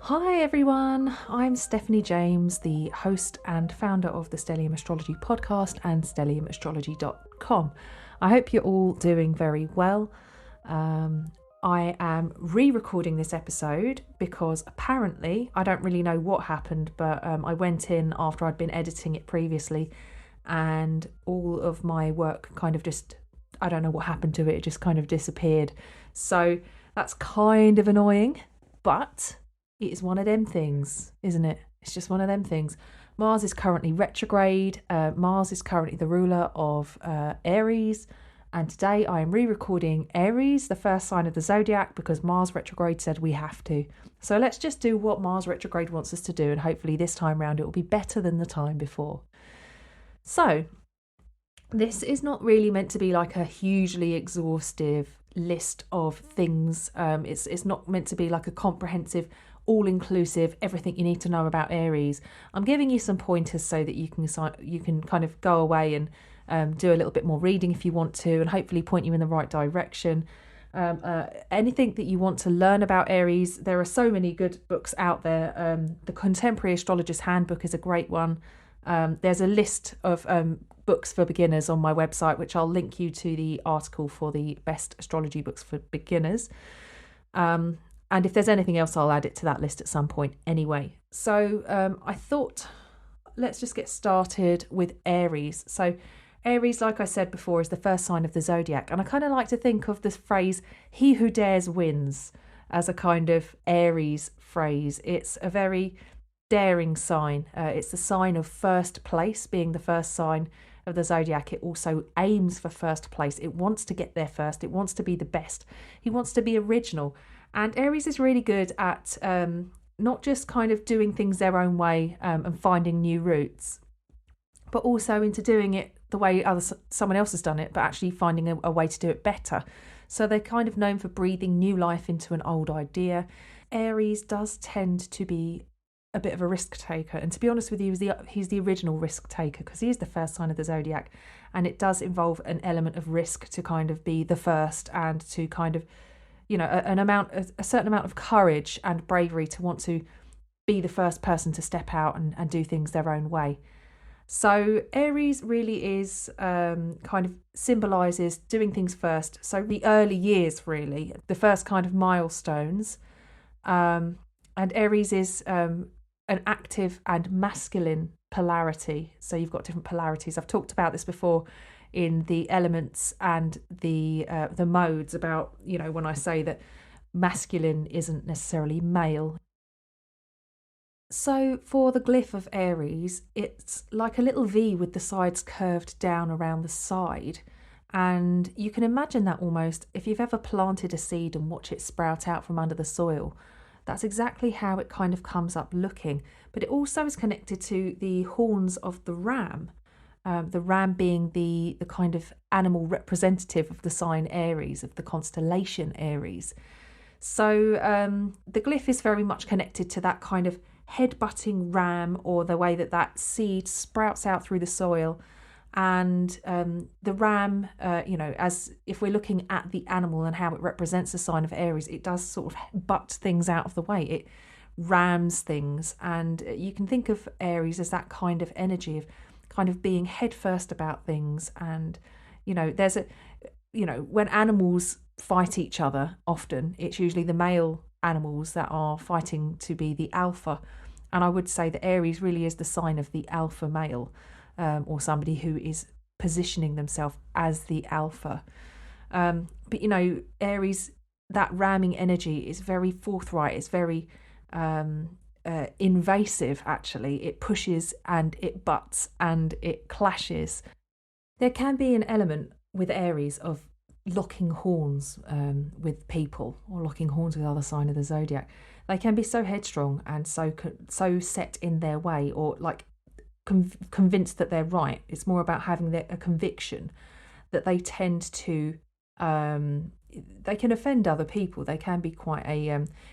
Hi everyone, I'm Stephanie James, the host and founder of the Stellium Astrology podcast and stelliumastrology.com. I hope you're all doing very well. I am re-recording this episode because apparently, I don't really know what happened, but I went in after I'd been editing it previously and all of my work kind of just, I don't know what happened to it, it just kind of disappeared. So that's kind of annoying, but it is one of them things, isn't it? It's just one of them things. Mars is currently retrograde. Mars is currently the ruler of Aries. And today I am re-recording Aries, the first sign of the Zodiac, because Mars retrograde said we have to. So let's just do what Mars retrograde wants us to do. And hopefully this time round it will be better than the time before. So this is not really meant to be like a hugely exhaustive list of things. It's not meant to be like a comprehensive, all-inclusive, everything you need to know about Aries. I'm giving you some pointers so that you can kind of go away and do a little bit more reading if you want to, and hopefully point you in the right direction. Anything that you want to learn about Aries, there are so many good books out there. The Contemporary Astrologer's Handbook is a great one. There's a list of books for beginners on my website, which I'll link you to the article for the best astrology books for beginners. And if there's anything else, I'll add it to that list at some point anyway. So I thought, let's just get started with Aries. So Aries, like I said before, is the first sign of the Zodiac. And I kind of like to think of this phrase, he who dares wins, as a kind of Aries phrase. It's a very daring sign. It's the sign of first place, being the first sign of the Zodiac. It also aims for first place. It wants to get there first. It wants to be the best. He wants to be original. And Aries is really good at not just kind of doing things their own way and finding new routes, but also into doing it the way someone else has done it, but actually finding a way to do it better. So they're kind of known for breathing new life into an old idea. Aries does tend to be a bit of a risk taker. And to be honest with you, he's the original risk taker because he is the first sign of the Zodiac. And it does involve an element of risk to kind of be the first and to kind of, you know, a certain amount of courage and bravery to want to be the first person to step out and do things their own way. So Aries really is kind of symbolises doing things first. So the early years, really, the first kind of milestones. And Aries is an active and masculine polarity. So you've got different polarities. I've talked about this before in the elements and the modes about, you know, when I say that masculine isn't necessarily male. So for the glyph of Aries, it's like a little V with the sides curved down around the side. And you can imagine that almost if you've ever planted a seed and watch it sprout out from under the soil. That's exactly how it kind of comes up looking. But it also is connected to the horns of the ram being the kind of animal representative of the sign Aries, of the constellation Aries. So the glyph is very much connected to that kind of head-butting ram, or the way that seed sprouts out through the soil. And the ram, as if we're looking at the animal and how it represents the sign of Aries, it does sort of butt things out of the way. It rams things. And you can think of Aries as that kind of energy of kind of being head first about things. And, when animals fight each other, often it's usually the male animals that are fighting to be the alpha. And I would say that Aries really is the sign of the alpha male. Or somebody who is positioning themselves as the alpha. But, Aries, that ramming energy is very forthright. It's very invasive, actually. It pushes and it butts and it clashes. There can be an element with Aries of locking horns with people, or locking horns with other sign of the Zodiac. They can be so headstrong and so set in their way, or like convinced that they're right. It's more about having a conviction that they tend to they can offend other people. They can be quite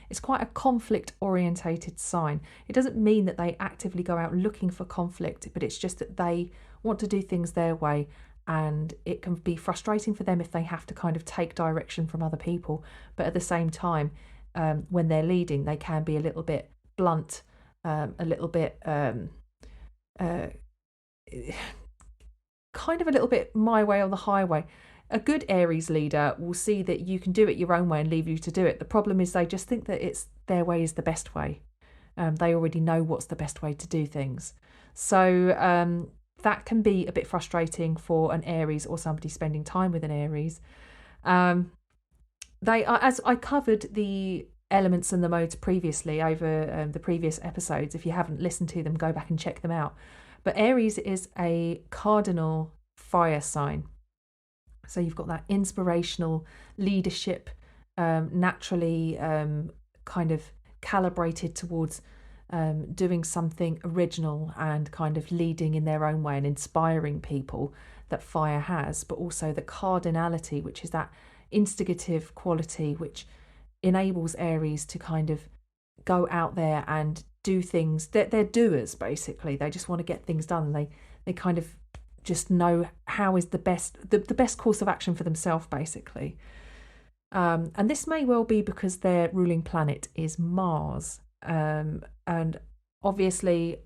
it's quite a conflict orientated sign. It doesn't mean that they actively go out looking for conflict, but it's just that they want to do things their way, and it can be frustrating for them if they have to kind of take direction from other people. But at the same time, when they're leading, they can be a little bit blunt, a little bit, kind of a little bit my way or the highway. A good Aries leader will see that you can do it your own way and leave you to do it. The problem is they just think that it's their way is the best way. They already know what's the best way to do things. So that can be a bit frustrating for an Aries or somebody spending time with an Aries. They are, as I covered the elements and the modes previously over the previous episodes. If you haven't listened to them, go back and check them out. But Aries is a cardinal fire sign. So you've got that inspirational leadership, naturally kind of calibrated towards doing something original and kind of leading in their own way and inspiring people that fire has, but also the cardinality, which is that instigative quality which enables Aries to kind of go out there and do things. They're doers, basically. They just want to get things done. They kind of just know how is the best course of action for themselves, basically. And this may well be because their ruling planet is Mars. And obviously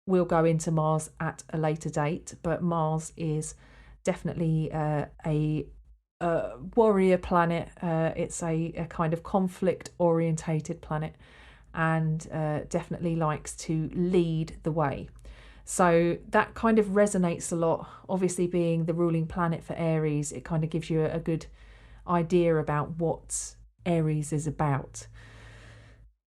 we'll go into Mars at a later date, but Mars is definitely a warrior planet. It's a kind of conflict orientated planet, and definitely likes to lead the way. So that kind of resonates a lot. Obviously, being the ruling planet for Aries, it kind of gives you a good idea about what Aries is about.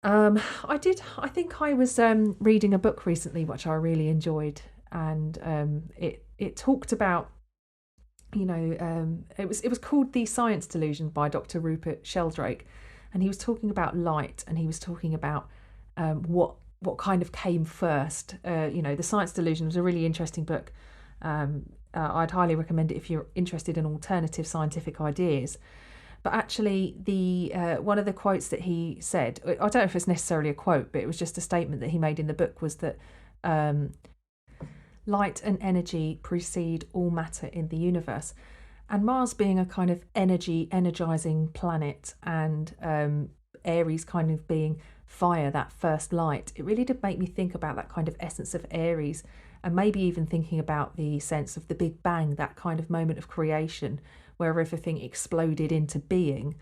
I think I was reading a book recently which I really enjoyed, and it talked about, it was called The Science Delusion by Dr. Rupert Sheldrake, and he was talking about light, and he was talking about what kind of came first. The Science Delusion was a really interesting book. I'd highly recommend it if you're interested in alternative scientific ideas. But actually, the one of the quotes that he said, I don't know if it's necessarily a quote, but it was just a statement that he made in the book, was that light and energy precede all matter in the universe. And Mars being a kind of energizing planet, and Aries kind of being fire, that first light, it really did make me think about that kind of essence of Aries, and maybe even thinking about the sense of the Big Bang, that kind of moment of creation where everything exploded into being,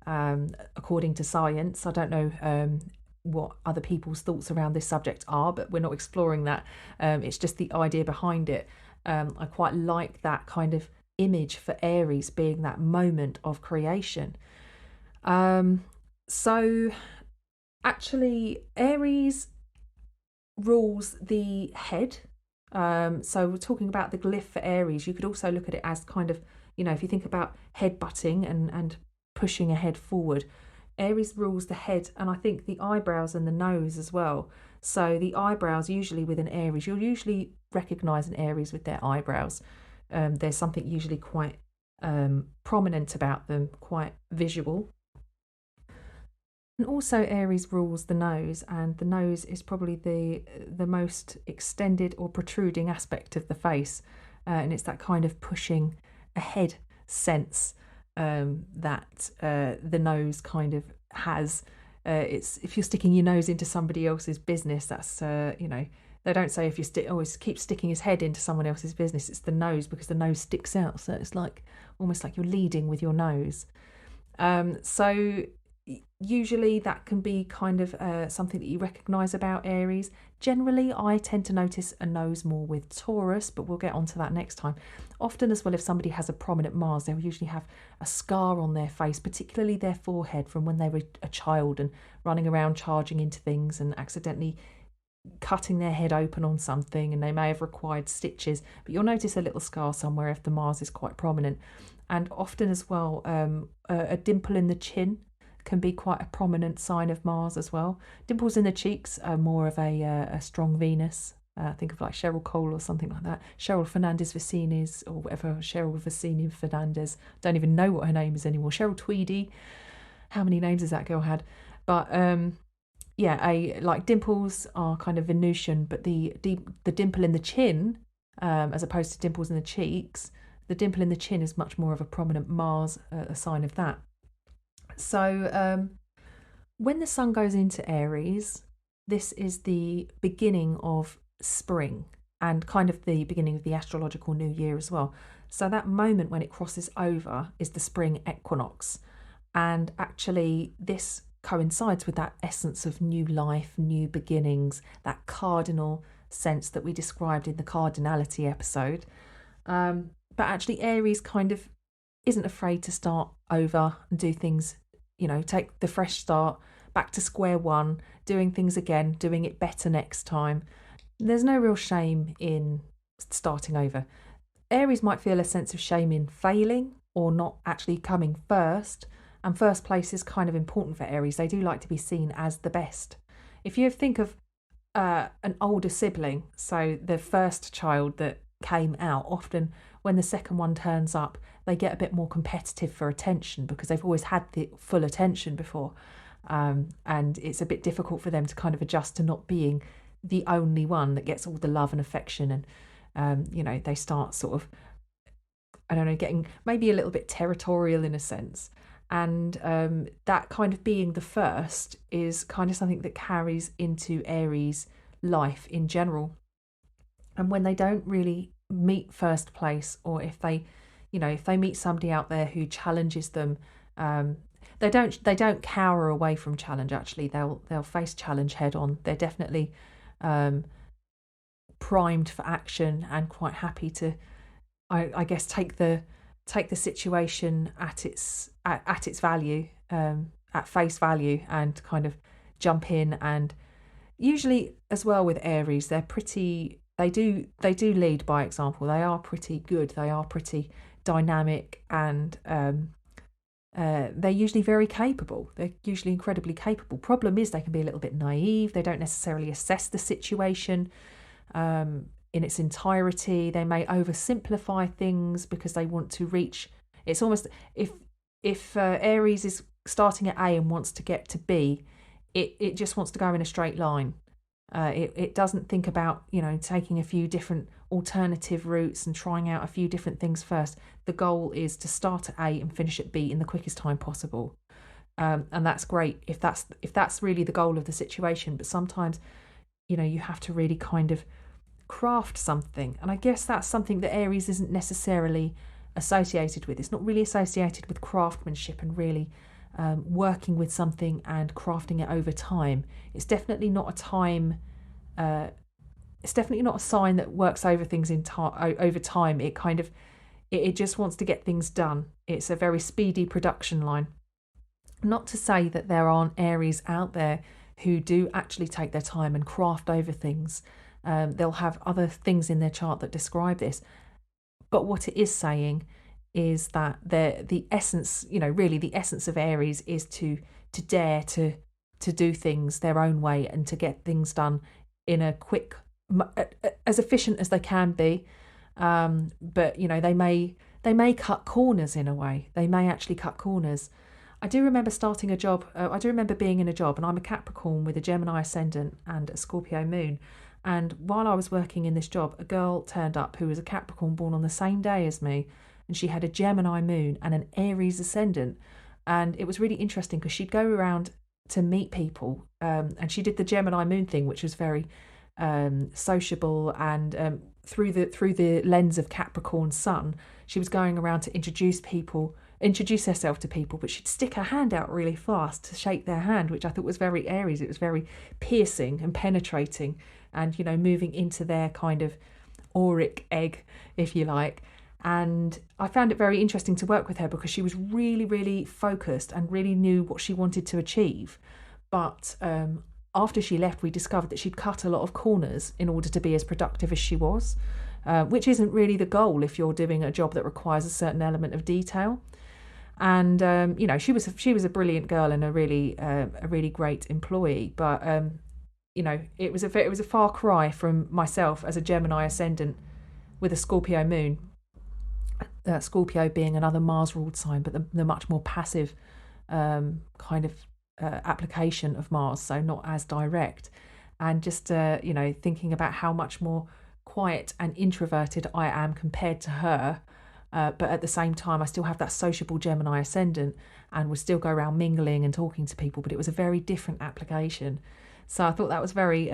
according to science. I don't know what other people's thoughts around this subject are, but we're not exploring that. It's just the idea behind it. I quite like that kind of image for Aries being that moment of creation. So actually, Aries rules the head. So we're talking about the glyph for Aries. You could also look at it as kind of, if you think about headbutting and pushing a head forward, Aries rules the head, and I think the eyebrows and the nose as well. So the eyebrows, usually with an Aries, you'll usually recognise an Aries with their eyebrows. There's something usually quite prominent about them, quite visual. And also Aries rules the nose, and the nose is probably the most extended or protruding aspect of the face, and it's that kind of pushing ahead sense that the nose kind of has. It's if you're sticking your nose into somebody else's business, that's they don't say if you always keep sticking his head into someone else's business. It's the nose, because the nose sticks out, so it's like almost like you're leading with your nose. So usually that can be kind of something that you recognise about Aries. Generally, I tend to notice a nose more with Taurus, but we'll get onto that next time. Often as well, if somebody has a prominent Mars, they'll usually have a scar on their face, particularly their forehead, from when they were a child and running around charging into things and accidentally cutting their head open on something, and they may have required stitches, but you'll notice a little scar somewhere if the Mars is quite prominent. And often as well, a dimple in the chin can be quite a prominent sign of Mars as well. Dimples in the cheeks are more of a strong Venus. Think of like Cheryl Cole or something like that. Cheryl Fernandez Vicinis, or whatever. Cheryl Vicini Fernandez. Don't even know what her name is anymore. Cheryl Tweedy. How many names has that girl had? But like dimples are kind of Venusian, but the dimple in the chin, as opposed to dimples in the cheeks, the dimple in the chin is much more of a prominent Mars, a sign of that. So when the sun goes into Aries, this is the beginning of spring and kind of the beginning of the astrological new year as well. So that moment when it crosses over is the spring equinox. And actually, this coincides with that essence of new life, new beginnings, that cardinal sense that we described in the cardinality episode. But actually, Aries kind of isn't afraid to start over and do things, take the fresh start, back to square one, doing things again, doing it better next time. There's no real shame in starting over. Aries might feel a sense of shame in failing or not actually coming first. And first place is kind of important for Aries. They do like to be seen as the best. If you think of an older sibling, so the first child that came out, often when the second one turns up, they get a bit more competitive for attention because they've always had the full attention before. And it's a bit difficult for them to kind of adjust to not being the only one that gets all the love and affection. And, they start sort of, getting maybe a little bit territorial in a sense. And that kind of being the first is kind of something that carries into Aries life in general. And when they don't really meet first place, or if they meet somebody out there who challenges them, they don't cower away from challenge. Actually, they'll face challenge head on. They're definitely primed for action and quite happy to, I guess, take the situation at its value, at face value, and kind of jump in. And usually as well with Aries, they do lead by example. They are pretty good. They are pretty dynamic, and they're usually very capable. They're usually incredibly capable. Problem is they can be a little bit naive. They don't necessarily assess the situation in its entirety. They may oversimplify things because they want to reach. It's almost if Aries is starting at A and wants to get to B, it just wants to go in a straight line. It doesn't think about taking a few different alternative routes and trying out a few different things first. The goal is to start at A and finish at B in the quickest time possible, and that's great if that's really the goal of the situation. But sometimes you have to really kind of craft something, and I guess that's something that Aries isn't necessarily associated with. It's not really associated with craftsmanship and really working with something and crafting it over time. It's definitely not a time. It's definitely not a sign that works over things over time. It kind of it just wants to get things done. It's a very speedy production line. Not to say that there aren't Aries out there who do actually take their time and craft over things. They'll have other things in their chart that describe this. But what it is saying is that the essence, really the essence of Aries is to dare to do things their own way and to get things done in a quick, as efficient as they can be. But they may cut corners in a way. They may actually cut corners. I do remember starting a job. I do remember being in a job, and I'm a Capricorn with a Gemini ascendant and a Scorpio moon. And while I was working in this job, a girl turned up who was a Capricorn born on the same day as me, and she had a Gemini moon and an Aries ascendant. And it was really interesting because she'd go around to meet people, and she did the Gemini moon thing, which was very sociable, and through the lens of Capricorn sun, she was going around to introduce herself to people, but she'd stick her hand out really fast to shake their hand, which I thought was very Aries. It was very piercing and penetrating, and moving into their kind of auric egg, if you like. And I found it very interesting to work with her because she was really, really focused and really knew what she wanted to achieve. But after she left, we discovered that she'd cut a lot of corners in order to be as productive as she was, which isn't really the goal if you're doing a job that requires a certain element of detail. And she was a brilliant girl and a really great employee. But it was a far cry from myself as a Gemini ascendant with a Scorpio moon. Scorpio being another Mars ruled sign, but the much more passive kind of application of Mars, so not as direct. And just thinking about how much more quiet and introverted I am compared to her. But at the same time, I still have that sociable Gemini ascendant and would still go around mingling and talking to people, but it was a very different application. So I thought that was very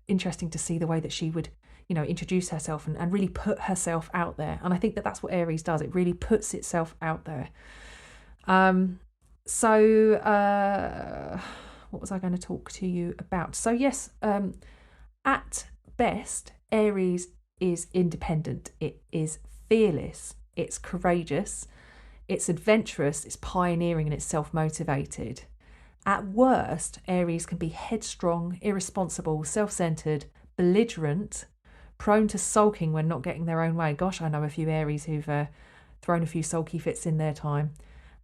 interesting to see the way that she would, introduce herself and really put herself out there. And I think that that's what Aries does. It really puts itself out there. What was I going to talk to you about? So yes, at best, Aries is independent. It is fearless. It's courageous. It's adventurous. It's pioneering, and it's self-motivated. At worst, Aries can be headstrong, irresponsible, self-centered, belligerent, prone to sulking when not getting their own way. Gosh, I know a few Aries who've thrown a few sulky fits in their time.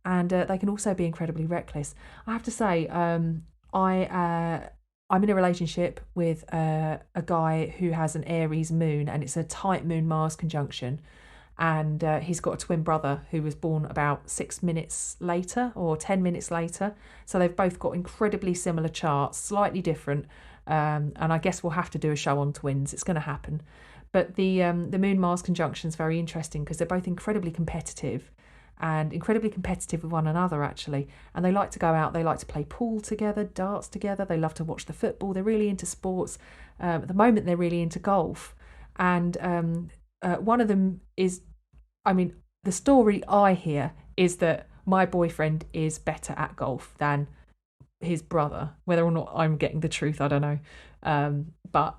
And they can also be incredibly reckless. I have to say, I'm in a relationship with a guy who has an Aries moon, and it's a tight moon-Mars conjunction. And he's got a twin brother who was born about 6 minutes later or 10 minutes later. So they've both got incredibly similar charts, slightly different. And I guess we'll have to do a show on twins. It's going to happen. But the moon-Mars conjunction is very interesting because they're both incredibly competitive. And incredibly competitive with one another, actually. And they like to go out, they like to play pool together, darts together, they love to watch the football, they're really into sports. At the moment, they're really into golf. And one of them is, the story I hear is that my boyfriend is better at golf than his brother. Whether or not I'm getting the truth, I don't know. But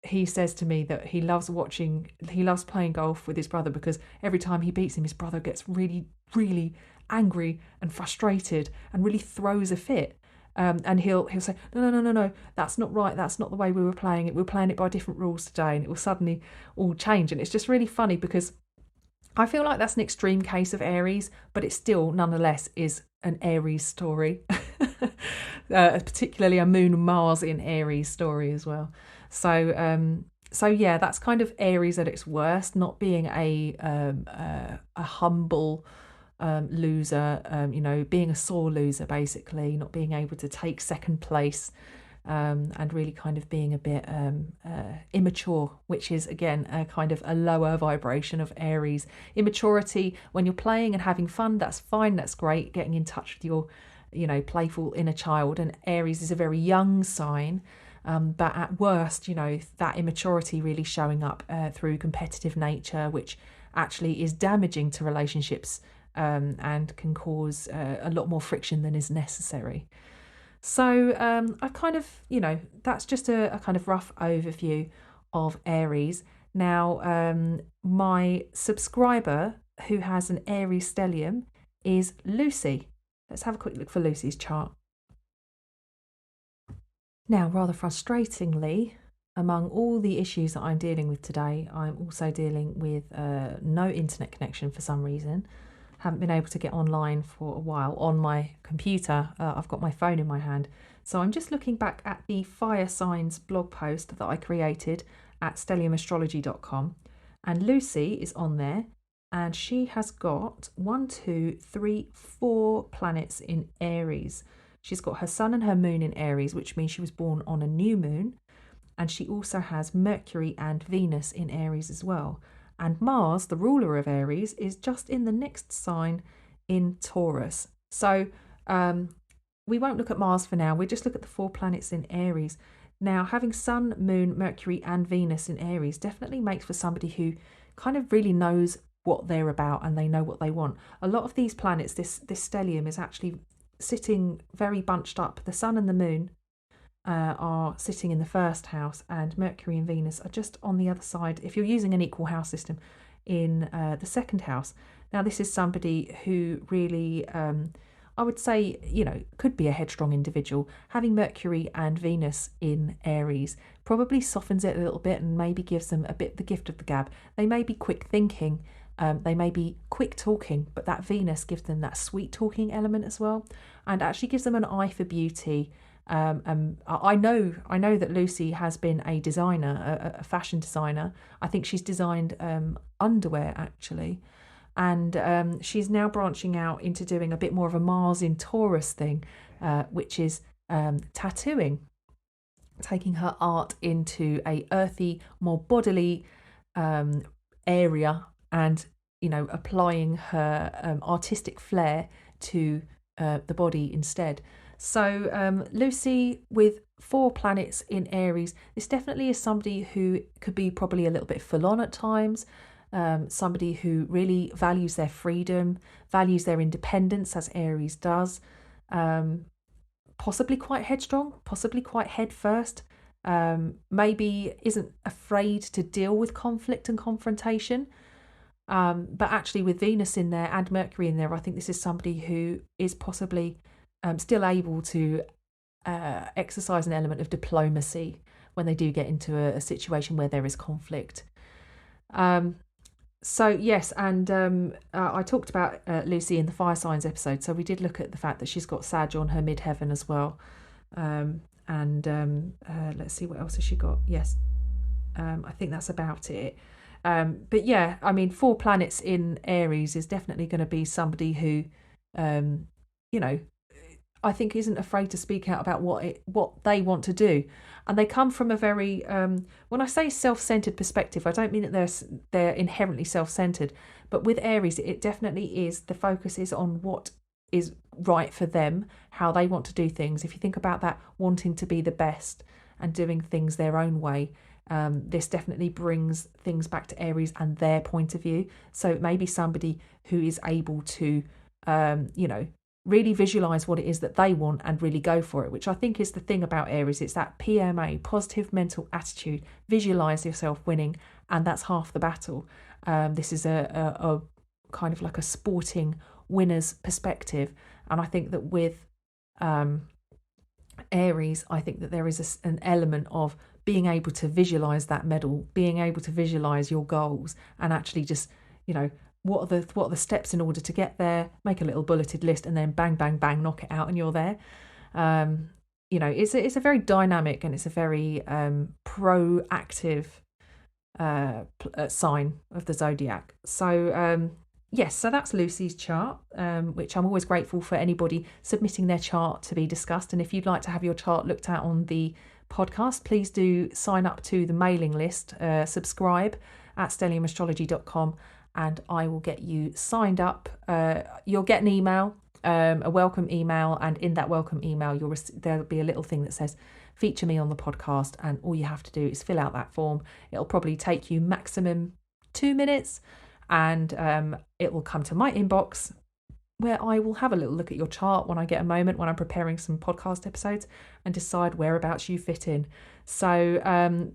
he says to me that he loves playing golf with his brother because every time he beats him, his brother gets really, really angry and frustrated and really throws a fit. And he'll say, no, that's not right. That's not the way we were playing it. We were playing it by different rules today, and it will suddenly all change. And it's just really funny because I feel like that's an extreme case of Aries, but it still, nonetheless, is an Aries story, particularly a Moon and Mars in Aries story as well. So yeah, that's kind of Aries at its worst, not being a humble loser, being a sore loser, basically, not being able to take second place, and really kind of being a bit immature, which is, again, a kind of a lower vibration of Aries. Immaturity, when you're playing and having fun, that's fine, that's great, getting in touch with your, playful inner child. And Aries is a very young sign. But at worst, that immaturity really showing up through competitive nature, which actually is damaging to relationships and can cause a lot more friction than is necessary. So I kind of, that's just a kind of rough overview of Aries. Now, my subscriber who has an Aries stellium is Lucy. Let's have a quick look for Lucy's chart. Now, rather frustratingly, among all the issues that I'm dealing with today, I'm also dealing with no internet connection for some reason. Haven't been able to get online for a while on my computer. I've got my phone in my hand. So I'm just looking back at the fire signs blog post that I created at stelliumastrology.com. And Lucy is on there. And she has got 4 planets in Aries. She's got her sun and her moon in Aries, which means she was born on a new moon. And she also has Mercury and Venus in Aries as well. And Mars, the ruler of Aries, is just in the next sign in Taurus. So we won't look at Mars for now. We'll just look at the 4 planets in Aries. Now, having Sun, Moon, Mercury and Venus in Aries definitely makes for somebody who kind of really knows what they're about and they know what they want. A lot of these planets, this stellium is actually sitting very bunched up. The Sun and the Moon are sitting in the first house, and Mercury and Venus are just on the other side, if you're using an equal house system, in the second house. Now, this is somebody who really, I would say, could be a headstrong individual. Having Mercury and Venus in Aries probably softens it a little bit and maybe gives them a bit the gift of the gab. They may be quick thinking, they may be quick talking, but that Venus gives them that sweet talking element as well, and actually gives them an eye for beauty. I know that Lucy has been a designer, a fashion designer. I think she's designed underwear actually, and she's now branching out into doing a bit more of a Mars in Taurus thing, which is tattooing, taking her art into a earthy, more bodily area, and applying her artistic flair to the body instead. So Lucy, with 4 planets in Aries, this definitely is somebody who could be probably a little bit full on at times, somebody who really values their freedom, values their independence, as Aries does, possibly quite headstrong, possibly quite head first, maybe isn't afraid to deal with conflict and confrontation. But actually with Venus in there and Mercury in there, I think this is somebody who is possibly still able to exercise an element of diplomacy when they do get into a situation where there is conflict. So yes, and I talked about Lucy in the Fire Signs episode, so we did look at the fact that she's got Sag on her midheaven as well. Let's see, what else has she got? Yes, I think that's about it. But yeah, I mean, 4 planets in Aries is definitely going to be somebody who, I think isn't afraid to speak out about what they want to do. And they come from a very, when I say self-centered perspective, I don't mean that they're inherently self-centered, but with Aries, it definitely is, the focus is on what is right for them, how they want to do things. If you think about that, wanting to be the best and doing things their own way, this definitely brings things back to Aries and their point of view. So it may be somebody who is able to, really visualize what it is that they want and really go for it, which I think is the thing about Aries. It's that PMA, positive mental attitude, visualize yourself winning, and that's half the battle. This is a kind of like a sporting winner's perspective. And I think that with Aries, I think that there is an element of being able to visualize that medal, being able to visualize your goals, and actually just, what are the steps in order to get there, make a little bulleted list, and then bang, bang, bang, knock it out and you're there. It's a very dynamic and it's a very proactive sign of the zodiac. So yes, so that's Lucy's chart, which I'm always grateful for anybody submitting their chart to be discussed. And if you'd like to have your chart looked at on the podcast, please do sign up to the mailing list, subscribe at stelliumastrology.com, and I will get you signed up. You'll get an email, a welcome email, and in that welcome email there'll be a little thing that says feature me on the podcast, and all you have to do is fill out that form. It'll probably take you maximum 2 minutes, and it will come to my inbox, where I will have a little look at your chart when I get a moment, when I'm preparing some podcast episodes, and decide whereabouts you fit in. So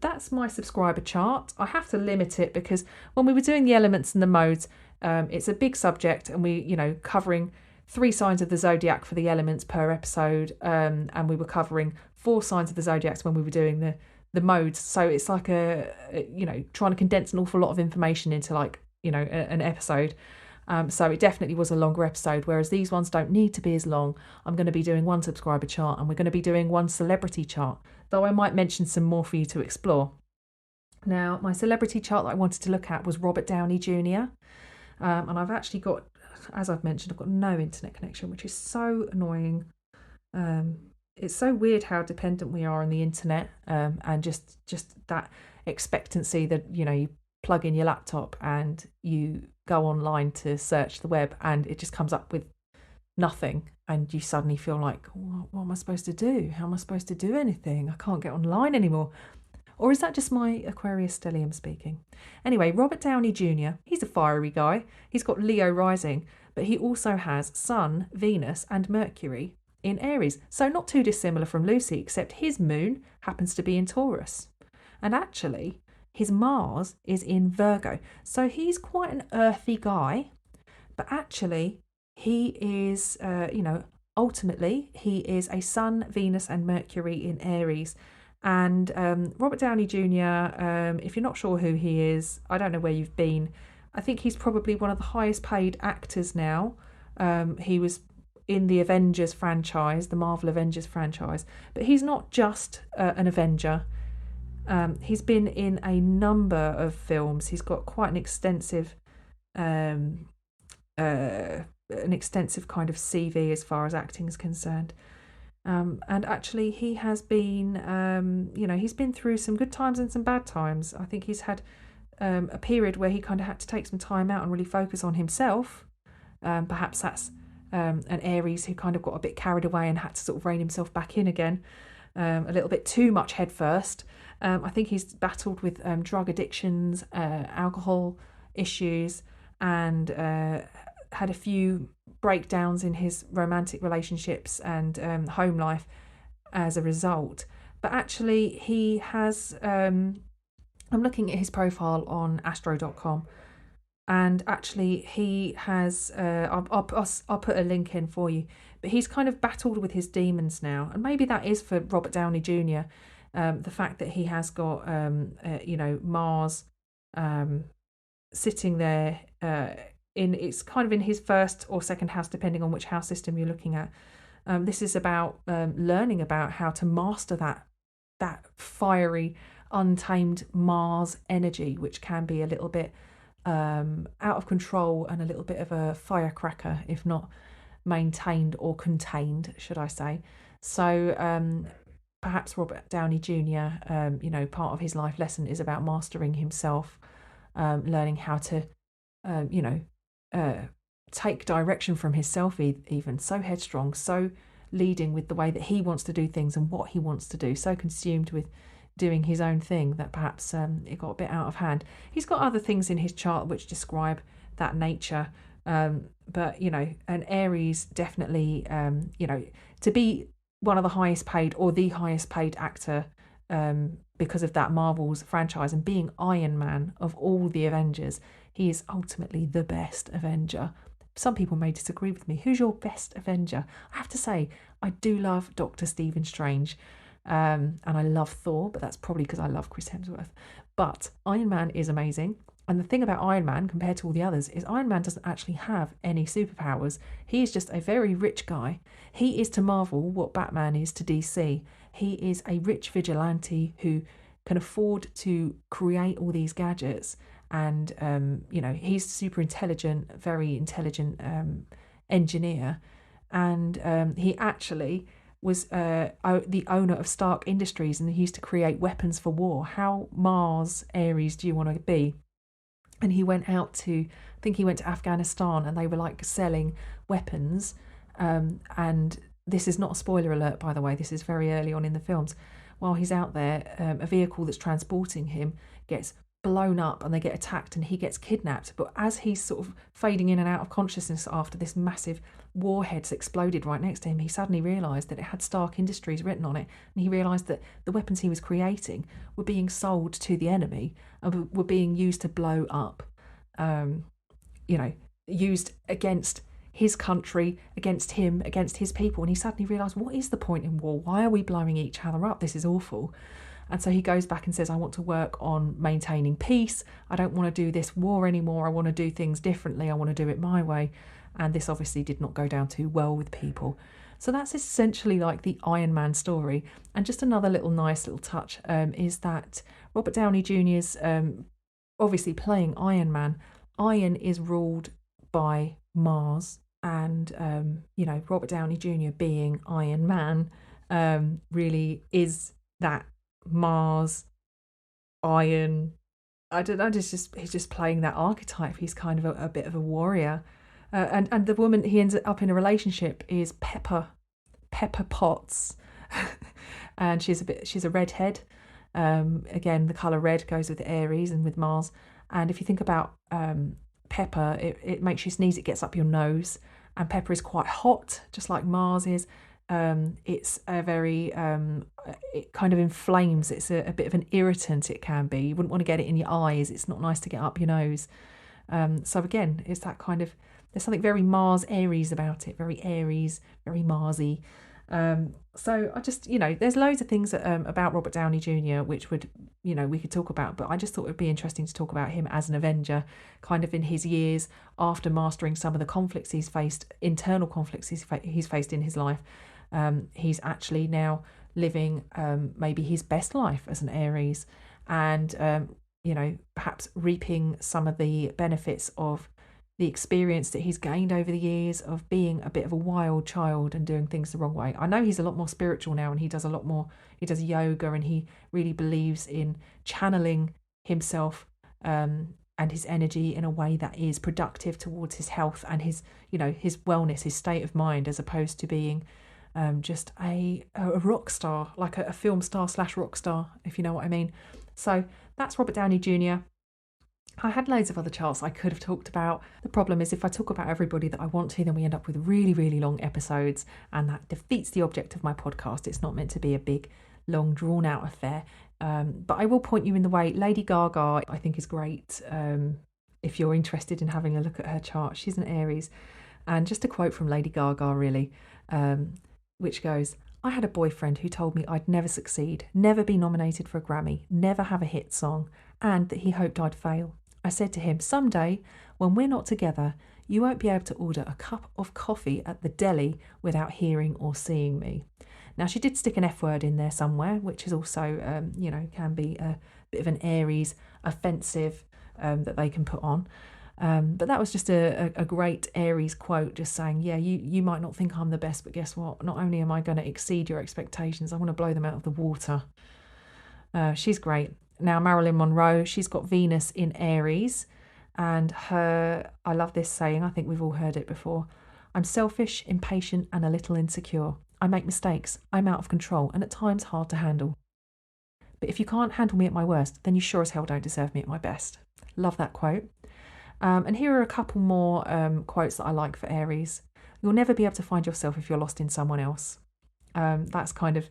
that's my subscriber chart. I have to limit it because when we were doing the elements and the modes, it's a big subject, and we, covering 3 signs of the zodiac for the elements per episode, and we were covering 4 signs of the zodiacs when we were doing the modes. So it's like trying to condense an awful lot of information into an episode. So it definitely was a longer episode, whereas these ones don't need to be as long. I'm going to be doing 1 subscriber chart, and we're going to be doing 1 celebrity chart, though I might mention some more for you to explore. Now, my celebrity chart that I wanted to look at was Robert Downey Jr. And I've actually got, as I've mentioned, I've got no internet connection, which is so annoying. It's so weird how dependent we are on the internet, and just that expectancy that, you plug in your laptop and you go online to search the web and it just comes up with nothing, and you suddenly feel like, what am I supposed to do? How am I supposed to do anything? I can't get online anymore. Or is that just my Aquarius stellium speaking? Anyway, Robert Downey Jr., he's a fiery guy. He's got Leo rising, but he also has Sun, Venus and Mercury in Aries. So not too dissimilar from Lucy, except his moon happens to be in Taurus. And actually, his Mars is in Virgo. So he's quite an earthy guy, but actually he is, ultimately he is a Sun, Venus and Mercury in Aries. And Robert Downey Jr., if you're not sure who he is, I don't know where you've been. I think he's probably one of the highest paid actors now. He was in the Avengers franchise, the Marvel Avengers franchise, but he's not just an Avenger. He's been in a number of films. He's got quite an extensive kind of CV as far as acting is concerned. And actually he has been, he's been through some good times and some bad times. I think he's had a period where he kind of had to take some time out and really focus on himself. Perhaps that's an Aries who kind of got a bit carried away and had to sort of rein himself back in again. a little bit too much head first. I think he's battled with drug addictions, alcohol issues, and had a few breakdowns in his romantic relationships and home life as a result. But actually, he has. I'm looking at his profile on astro.com, and actually, he has. I'll put a link in for you. But he's kind of battled with his demons now, and maybe that is for Robert Downey Jr. The fact that he has got, Mars sitting there it's kind of in his first or second house, depending on which house system you're looking at. This is about learning about how to master that fiery, untamed Mars energy, which can be a little bit out of control and a little bit of a firecracker, if not maintained or contained, should I say. So perhaps Robert Downey Jr., part of his life lesson is about mastering himself, learning how to, take direction from himself, even so headstrong, so leading with the way that he wants to do things and what he wants to do, so consumed with doing his own thing that perhaps it got a bit out of hand. He's got other things in his chart which describe that nature, but an Aries definitely, to be one of the highest paid or the highest paid actor because of that Marvel's franchise, and being Iron Man of all the Avengers, he is ultimately the best Avenger. Some people may disagree with me. Who's your best Avenger? I have to say, I do love Dr. Stephen Strange, and I love Thor, but that's probably because I love Chris Hemsworth. But Iron Man is amazing. And the thing about Iron Man, compared to all the others, is Iron Man doesn't actually have any superpowers. He is just a very rich guy. He is to Marvel what Batman is to DC. He is a rich vigilante who can afford to create all these gadgets. And, he's super intelligent, very intelligent engineer. And he actually was the owner of Stark Industries, and he used to create weapons for war. How Mars Aries do you want to be? And he went out to, I think he went to Afghanistan, and they were like selling weapons. And this is not a spoiler alert, by the way, this is very early on in the films. While he's out there, a vehicle that's transporting him gets blown up and they get attacked and he gets kidnapped. But as he's sort of fading in and out of consciousness after this massive warhead's exploded right next to him, he suddenly realised that it had Stark Industries written on it, and he realised that the weapons he was creating were being sold to the enemy and were being used to blow up, used against his country, against him, against his people. And he suddenly realised, what is the point in war? Why are we blowing each other up? This is awful. And so he goes back and says, I want to work on maintaining peace. I don't want to do this war anymore. I want to do things differently. I want to do it my way. And this obviously did not go down too well with people. So that's essentially like the Iron Man story. And just another nice little touch is that Robert Downey Jr.'s obviously playing Iron Man. Iron is ruled by Mars. And, Robert Downey Jr. being Iron Man really is that Mars, Iron. I don't know. He's just playing that archetype. He's kind of a bit of a warrior, and the woman he ends up in a relationship is Pepper Potts, and she's a redhead. Again, the color red goes with Aries and with Mars. And if you think about Pepper, it makes you sneeze. It gets up your nose, and Pepper is quite hot, just like Mars is. It's a very, it kind of inflames. It's a bit of an irritant, it can be. You wouldn't want to get it in your eyes. It's not nice to get up your nose. So again, it's that kind of, there's something very Mars Aries about it, very Aries, very Marsy. So I just, there's loads of things about Robert Downey Jr. which would, we could talk about, but I just thought it would be interesting to talk about him as an Avenger, kind of in his years after mastering some of the conflicts he's faced, internal conflicts he's faced in his life. He's actually now living maybe his best life as an Aries, and perhaps reaping some of the benefits of the experience that he's gained over the years of being a bit of a wild child and doing things the wrong way. I know he's a lot more spiritual now, and he does a lot more. He does yoga, and he really believes in channeling himself and his energy in a way that is productive towards his health and his wellness, his state of mind, as opposed to being just a rock star, like a film star / rock star, if you know what I mean. So that's Robert Downey Jr. I had loads of other charts I could have talked about. The problem is if I talk about everybody that I want to, then we end up with really, really long episodes, and that defeats the object of my podcast. It's not meant to be a big, long, drawn-out affair. But I will point you in the way. Lady Gaga, I think, is great if you're interested in having a look at her chart. She's an Aries. And just a quote from Lady Gaga, really, which goes, "I had a boyfriend who told me I'd never succeed, never be nominated for a Grammy, never have a hit song, and that he hoped I'd fail. I said to him, someday, when we're not together, you won't be able to order a cup of coffee at the deli without hearing or seeing me." Now, she did stick an F word in there somewhere, which is also, can be a bit of an Aries offensive that they can put on. But that was just a great Aries quote, just saying, yeah, you might not think I'm the best, but guess what? Not only am I going to exceed your expectations, I want to blow them out of the water. She's great. Now, Marilyn Monroe, she's got Venus in Aries, and I love this saying, I think we've all heard it before. "I'm selfish, impatient, and a little insecure. I make mistakes, I'm out of control, and at times hard to handle. But if you can't handle me at my worst, then you sure as hell don't deserve me at my best." Love that quote. And here are a couple more quotes that I like for Aries. "You'll never be able to find yourself if you're lost in someone else." That's kind of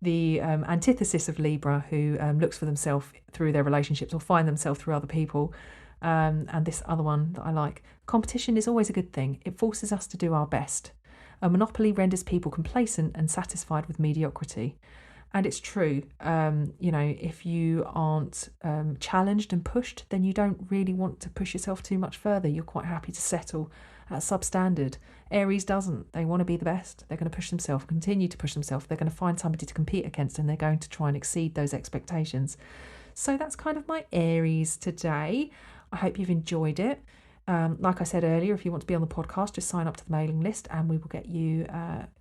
the antithesis of Libra, who looks for themselves through their relationships or find themselves through other people. And this other one that I like: "Competition is always a good thing. It forces us to do our best. A monopoly renders people complacent and satisfied with mediocrity." And it's true. If you aren't challenged and pushed, then you don't really want to push yourself too much further. You're quite happy to settle at substandard. Aries doesn't. They want to be the best. They're going to push themselves, continue to push themselves. They're going to find somebody to compete against, and they're going to try and exceed those expectations. So that's kind of my Aries today. I hope you've enjoyed it. Like I said earlier, if you want to be on the podcast, just sign up to the mailing list, and we will get you,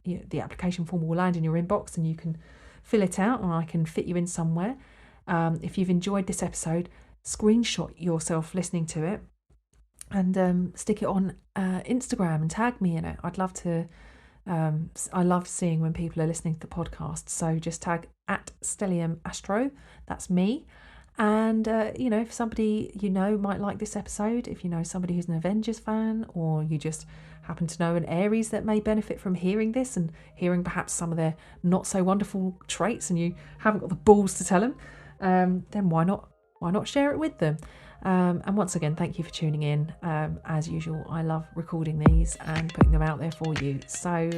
the application form will land in your inbox, and you can fill it out, and I can fit you in somewhere. If you've enjoyed this episode, screenshot yourself listening to it and stick it on Instagram and tag me in it. I'd love to. I love seeing when people are listening to the podcast. So just tag @Stellium Astro. That's me. And, if somebody might like this episode, if you know somebody who's an Avengers fan, or you just happen to know an Aries that may benefit from hearing this and hearing perhaps some of their not so wonderful traits, and you haven't got the balls to tell them, then why not share it with them? And once again, thank you for tuning in. As usual, I love recording these and putting them out there for you. So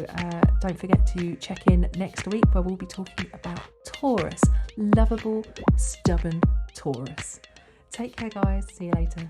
don't forget to check in next week, where we'll be talking about Taurus. Lovable, stubborn Taurus. Take care, guys. See you later.